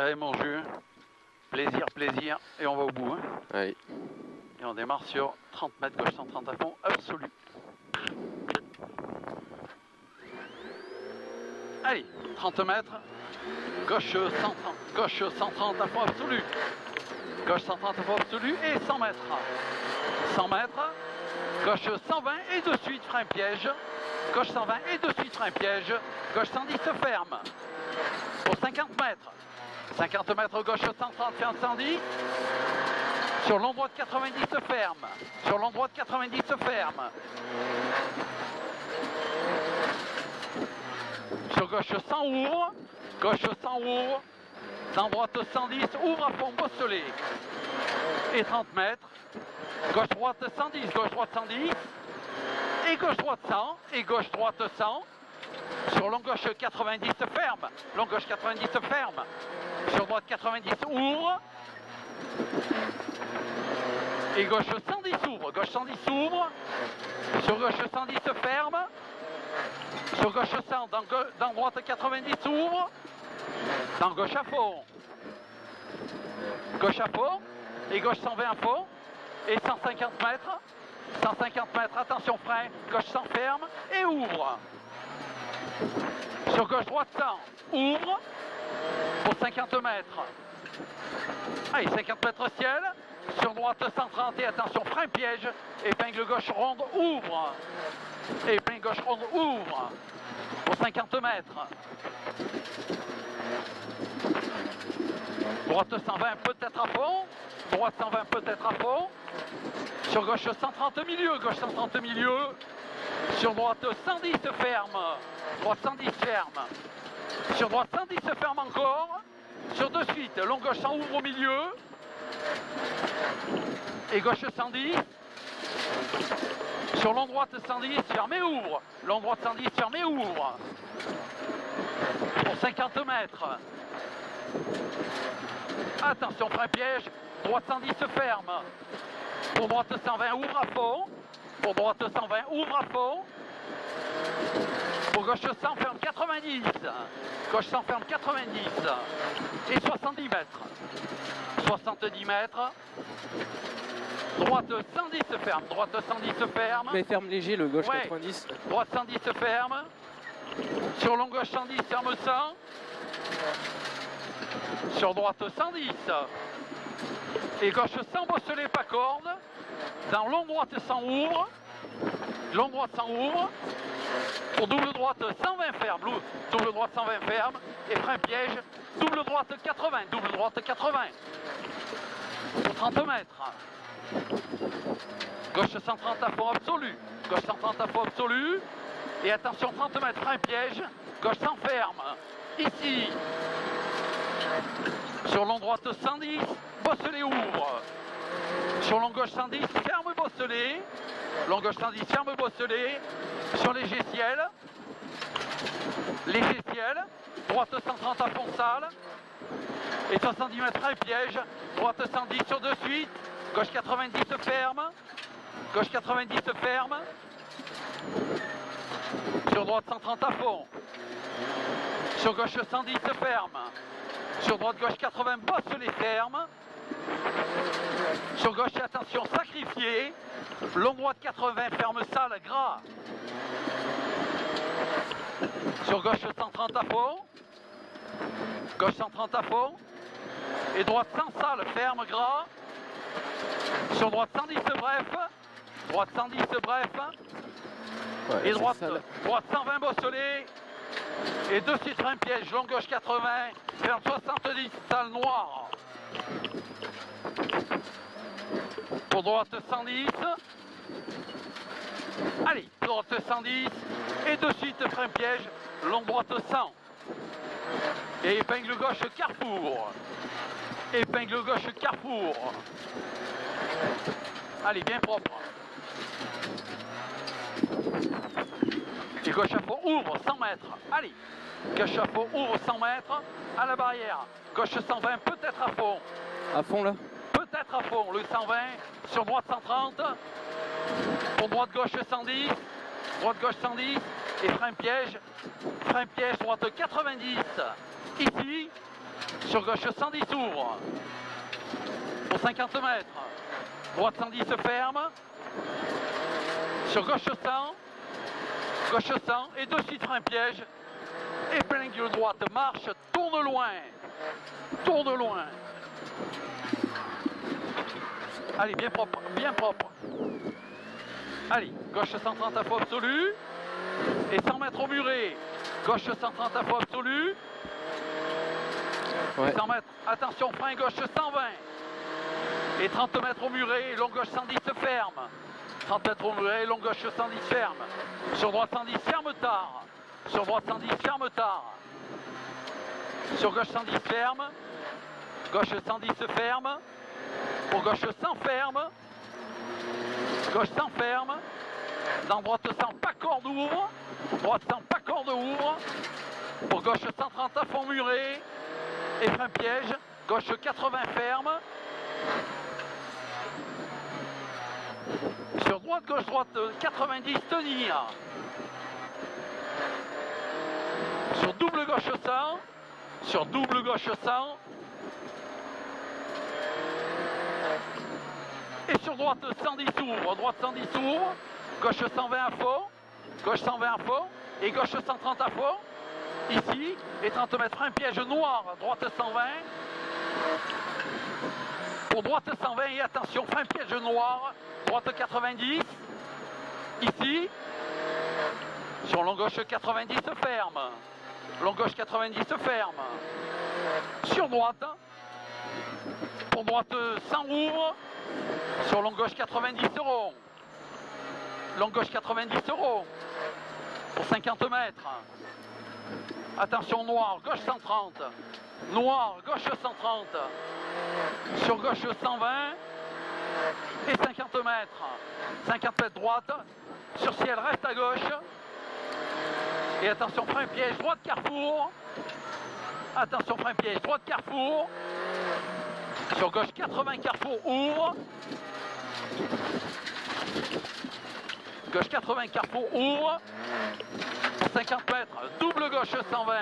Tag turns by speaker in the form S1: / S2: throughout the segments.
S1: Allez mon jeu, plaisir, plaisir, et on va au bout. Hein.
S2: Allez.
S1: Et on démarre sur 30 mètres, gauche 130 à fond, absolu. Allez, 30 mètres, gauche 130 à fond absolu. Gauche 130 à fond absolu et 100 mètres. 100 mètres, gauche 120 et de suite frein piège. Gauche 120 et de suite frein piège. Gauche 110 se ferme. Pour 50 mètres. 50 mètres, gauche 130, ferme 110. Sur long droite 90 se ferme. Sur long droite 90 se ferme. Sur gauche 100 ouvre. Gauche 100 ouvre. Dans droite 110, ouvre à fond, bosselé. Et 30 mètres. Gauche droite 110, gauche droite 110. Et gauche droite 100. Et gauche droite 100. Sur long gauche 90 se ferme. Long gauche 90 se ferme. Sur droite 90 ouvre. Et gauche 110 ouvre. Gauche 110 ouvre. Sur gauche 110 se ferme. Sur gauche 100. Dans droite 90 ouvre. Dans gauche à fond. Gauche à fond. Et gauche 120 à fond. Et 150 mètres. 150 mètres. Attention frein. Gauche 100 ferme. Et ouvre. Sur gauche droite 100, ouvre pour 50 mètres. Allez, 50 mètres ciel. Sur droite 130 et attention, frein piège. Épingle gauche ronde, ouvre. Épingle gauche ronde, ouvre. Pour 50 mètres. Droite 120 peut-être à fond. Droite 120 peut-être à fond. Sur gauche 130 milieu, gauche 130 milieu. Sur droite 110 se ferme. Droite 110 ferme. Sur droite 110 se ferme encore. Sur de suite, long gauche 100 ouvre au milieu. Et gauche 110. Sur long droite 110 ferme et ouvre. Long droite 110 ferme et ouvre. Pour 50 mètres. Attention, frein piège. Droite 110 se ferme. Pour droite 120 ouvre à fond. Pour droite 120 ouvre à fond. Pour gauche 100 ferme 90. Gauche 100 ferme 90. Et 70 mètres. 70 mètres. Droite 110 se ferme. Droite 110 se ferme.
S2: Mais ferme léger le gauche 90.
S1: Droite 110 se ferme. Sur long gauche 110 ferme 100. Sur droite 110. Et gauche 100 bosselé pas corde. Dans long droite 100 ouvre. Long droite 100 ouvre. Pour double droite 120 ferme. Double droite 120 ferme. Et frein piège. Double droite 80. Double droite 80. Pour 30 mètres. Gauche 130 à fond absolu. Gauche 130 à fond absolu. Et attention 30 mètres. Frein piège. Gauche 100 ferme. Ici. Sur long droite 110. Bosselé ouvre. Sur long gauche 110, ferme bosselé. Long gauche 110, ferme bosselé. Sur léger ciel. Léger ciel. Droite 130 à fond salle. Et 70 mètres frein piège. Droite 110 sur de suite. Gauche 90 se ferme. Gauche 90 se ferme. Sur droite 130 à fond. Sur gauche 110 se ferme. Sur droite gauche 80 bosselé ferme. Sur gauche, attention, sacrifié. Long droite 80, ferme salle, gras. Sur gauche 130 à fond. Gauche 130 à fond. Et droite sans salle, ferme, gras. Sur droite 110 bref. Droite 110 bref.
S2: Ouais,
S1: et droite 120 bosselé. Et deux suite frein piège, long gauche 80. Ferme 70, salle noire. Pour droite 110. Allez, droite 110. Et de suite frein piège, long droite 100. Et épingle gauche carrefour. Épingle gauche carrefour. Allez, bien propre. Et gauche à fond ouvre 100 mètres. Allez, gauche à fond ouvre 100 mètres à la barrière. Gauche 120 peut-être à fond.
S2: À fond là?
S1: Peut-être à fond, le 120, sur droite 130, pour droite gauche 110, droite gauche 110, et frein piège, droite 90, ici, Sur gauche 110 ouvre. Pour 50 mètres. Droite 110 se ferme. Sur gauche 100. Gauche 100 et de suite frein piège. Épingle droite, marche, tourne loin. Tourne loin. Allez, bien propre, bien propre. Allez, gauche 130 à faux absolu. Et 100 mètres au muret. Gauche 130 à faux absolu.
S2: Ouais.
S1: 100 mètres, attention, frein gauche 120. Et 30 mètres au muret, long gauche 110 se ferme. 30 mètres au muret, long gauche 110 ferme. Sur droite 110, ferme tard. Sur droite 110, ferme tard. Sur gauche 110, ferme. Gauche 110 se ferme. Pour gauche 100, ferme. Gauche 100, ferme. Dans droite 100, pas corde, ouvre. Droite 100, pas corde, ouvre. Pour gauche 130 à fond muret. Et frein piège. Gauche 80, ferme. Sur droite, gauche, droite 90, tenir. Sur double gauche 100. Sur double gauche 100. Et sur droite 110 ouvre. Droite 110 ouvre. Gauche 120 à faux. Gauche 120 à faux. Et gauche 130 à faux. Ici. Et 30 mètres, un piège noir. Droite 120. Pour droite 120 et attention, frein piège noir. Droite 90. Ici. Sur long gauche 90 se ferme. Long gauche 90 se ferme. Sur droite. Pour droite 100 ouvre. Sur long gauche 90 rond. Long gauche 90 rond. Pour 50 mètres. Attention noir, gauche 130. Noir, gauche 130. Sur gauche 120. Et 50 mètres. 50 mètres droite. Sur ciel, reste à gauche. Et attention, frein piège, droite carrefour. Attention, frein piège, droite carrefour. Sur gauche 80 carrefour, ouvre. Gauche 80 carrefour, ouvre. Pour 50 mètres, double gauche 120.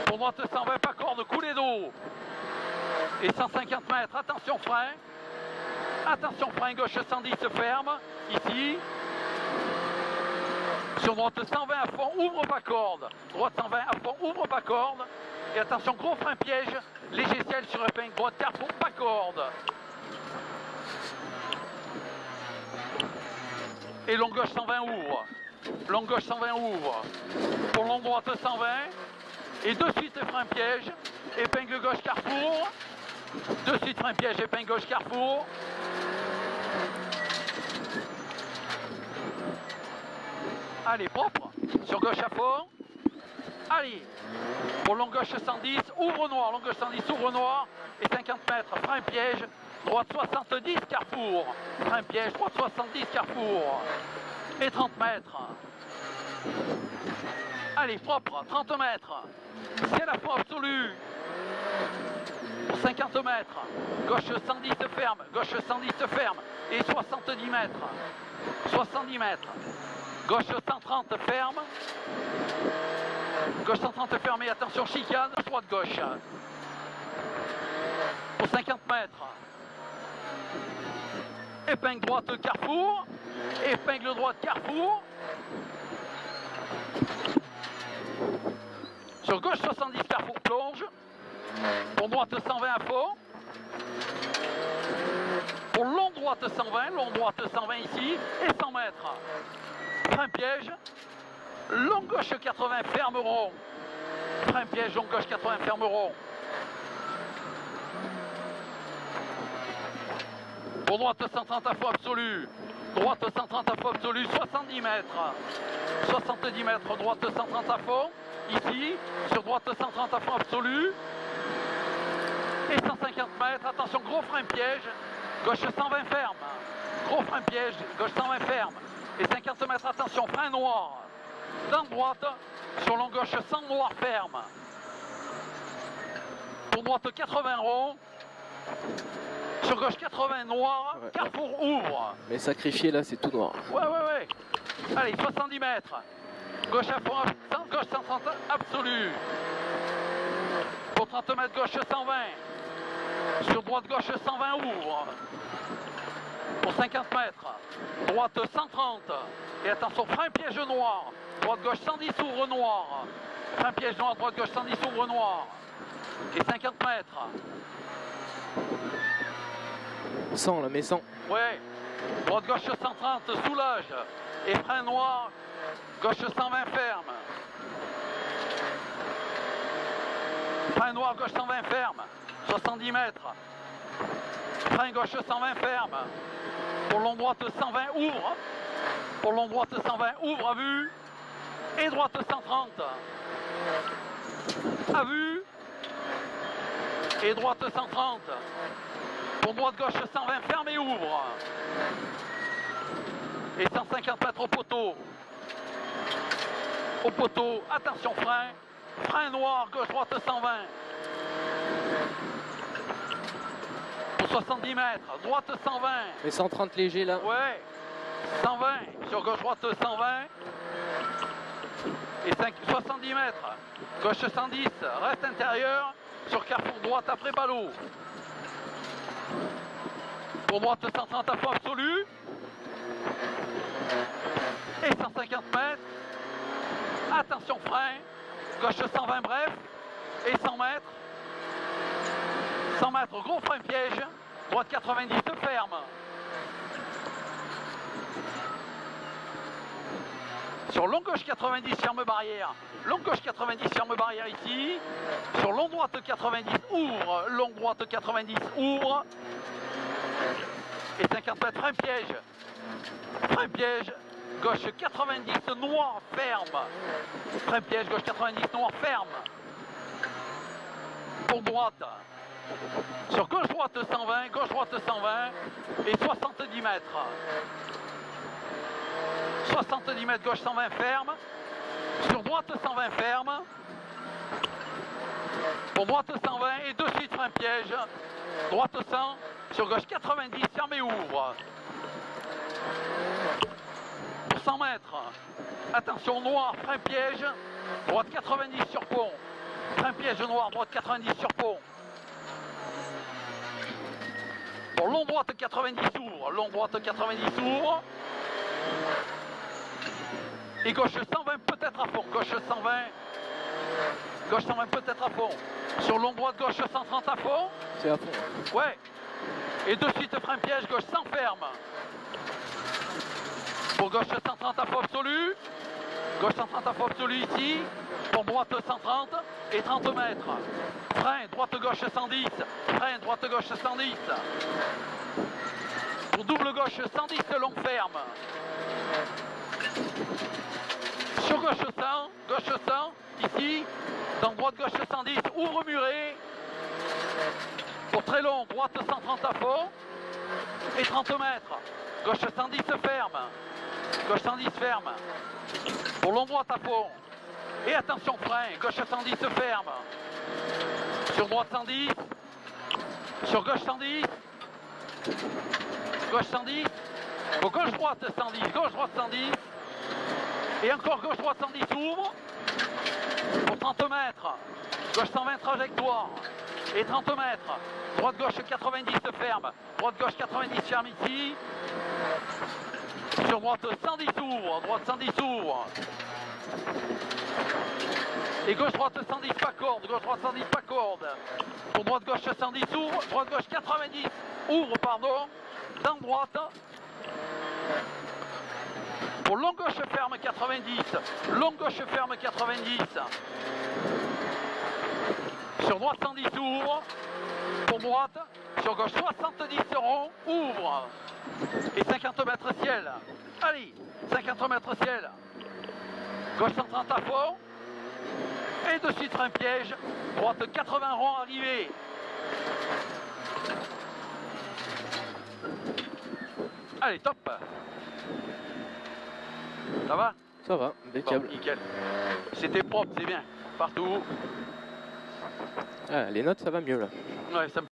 S1: Pour droite 120, pas corde, coulée d'eau. Et 150 mètres, attention frein. Attention frein, gauche 110 se ferme. Ici. Sur droite 120 à fond, ouvre pas corde. Droite 120 à fond, ouvre pas corde. Et attention, gros frein piège. Léger ciel sur épingle droite, carrefour, pas corde. Et long gauche 120 ouvre. Long gauche 120 ouvre. Pour long droite 120. Et de suite frein piège. Épingle gauche carrefour. De suite frein piège, épingle gauche carrefour. Allez, propre. Sur gauche à fond. Allez. Pour long gauche 110, ouvre noir. Long gauche 110, ouvre noir. Et 50 mètres, frein piège. Droite 70, carrefour. Frein piège, droite 70, carrefour. Et 30 mètres. Allez, propre, 30 mètres. C'est la fois absolue. Pour 50 mètres. Gauche 110 se ferme. Gauche 110 se ferme. Et 70 mètres. 70 mètres. Gauche 130 ferme. Gauche 130 ferme. Et attention, chicane, droite gauche. Pour 50 mètres. Épingle droite carrefour. Épingle droite carrefour. Sur gauche 70 carrefour plonge. Pour droite 120 à fond. Pour long droite 120, long droite 120 ici. Et 100 mètres. Frein piège. Long gauche 80 ferme rond. Frein piège, long gauche 80 ferme rond. Pour droite 130 à fond absolu. Droite 130 à fond absolu, 70 mètres. 70 mètres, droite 130 à fond. Ici, sur droite 130 à fond absolu. Et 150 mètres, attention, gros frein piège. Gauche 120 ferme. Gros frein piège, gauche 120 ferme. Et 50 mètres, attention, frein noir. Dans droite, sur long gauche 100 noir ferme. Pour droite 80 rond. Sur gauche 80 noir, ouais. Carrefour ouvre.
S2: Mais sacrifié là, c'est tout noir.
S1: Ouais. Allez, 70 mètres. Gauche à fond, gauche 130 absolu. 30 mètres, gauche 120. Sur droite, gauche 120, ouvre. Pour 50 mètres. Droite 130. Et attention, frein piège noir. Droite, gauche 110, ouvre noir. Frein piège noir, droite, gauche 110, ouvre noir. Et 50 mètres.
S2: 100 là, mais 100.
S1: Ouais. Droite, gauche 130, soulage. Et frein noir, gauche 120, ferme. Frein noir, gauche 120, ferme. 70 mètres. Frein gauche 120, ferme. Pour long droite 120, ouvre. Pour long droite 120, ouvre à vue. Et droite 130. À vue. Et droite 130. Pour droite gauche 120, ferme et ouvre. Et 150 mètres au poteau. Au poteau, attention frein. Frein noir, gauche droite 120. Pour 70 mètres, droite 120.
S2: Mais 130 léger là.
S1: Ouais. 120 sur gauche droite 120. Et 70 mètres. Gauche 110, reste intérieur. Sur carrefour droite après ballot. Pour droite 130 à fond absolu. Et 150 mètres. Attention frein. Gauche 120 bref. Et 100 mètres. 100 mètres, gros frein piège. Droite 90 ferme. Sur long gauche 90, ferme barrière. Long gauche 90, ferme barrière ici. Sur long droite 90, ouvre. Long droite 90, ouvre. Et 50 mètres, frein piège. Frein piège. Gauche 90, noir, ferme. Frein piège, gauche 90, noir, ferme. Pour droite. Sur gauche droite 120, gauche droite 120 et 70 mètres. 70 mètres, gauche 120 ferme. Sur droite 120 ferme. Pour droite 120 et de suite frein piège. Droite 100, sur gauche 90, ferme et ouvre. Pour 100 mètres, attention noir, frein piège. Droite 90 sur pont. Frein piège noir, droite 90 sur pont. Pour long droite 90 ouvre, long droite 90 ouvre. Et gauche 120 peut-être à fond, gauche 120. Gauche 120 peut-être à fond. Sur long droite, gauche 130 à fond.
S2: C'est à fond.
S1: Ouais. Et de suite frein piège, gauche 100 ferme. Pour gauche 130 à fond absolu. Gauche 130 à fond absolu ici. Pour droite 130 et 30 mètres. Frein, droite gauche 110. Frein, droite gauche 110. Pour double gauche 110, long ferme. Sur gauche 100, ici. Dans droite gauche 110, ouvre muré. Pour très long, droite 130 à fond. Et 30 mètres. Gauche 110 ferme. Gauche 110 ferme. Pour long droite à fond. Et attention frein, gauche 110 ferme. Sur droite 110. Sur gauche 110. Gauche 110. Pour gauche droite 110. Gauche droite 110. Et encore gauche droite 110 ouvre. Pour 30 mètres. Gauche 120 trajectoire. Et 30 mètres. Droite gauche 90 ferme. Droite gauche 90 ferme ici. Sur droite 110 ouvre. Droite 110 ouvre. Et gauche droite 110 pas corde. Gauche droite 110 pas corde. Pour droite gauche 110 ouvre. Droite gauche 90 ouvre pardon. Dans droite. Pour long gauche ferme 90. Long gauche ferme 90. Sur droite 110 ouvre. Pour droite. Sur gauche 70 rond. Ouvre. Et 50 mètres ciel. Allez. 50 mètres ciel. Gauche 130 à fond. Et de suite frein piège. Droite 80 rond arrivé. Allez, top. Ça va?
S2: Ça va, impeccable.
S1: Bon, nickel. C'était propre, c'est bien. Partout.
S2: Ah, les notes, ça va mieux là.
S1: Ouais, ça me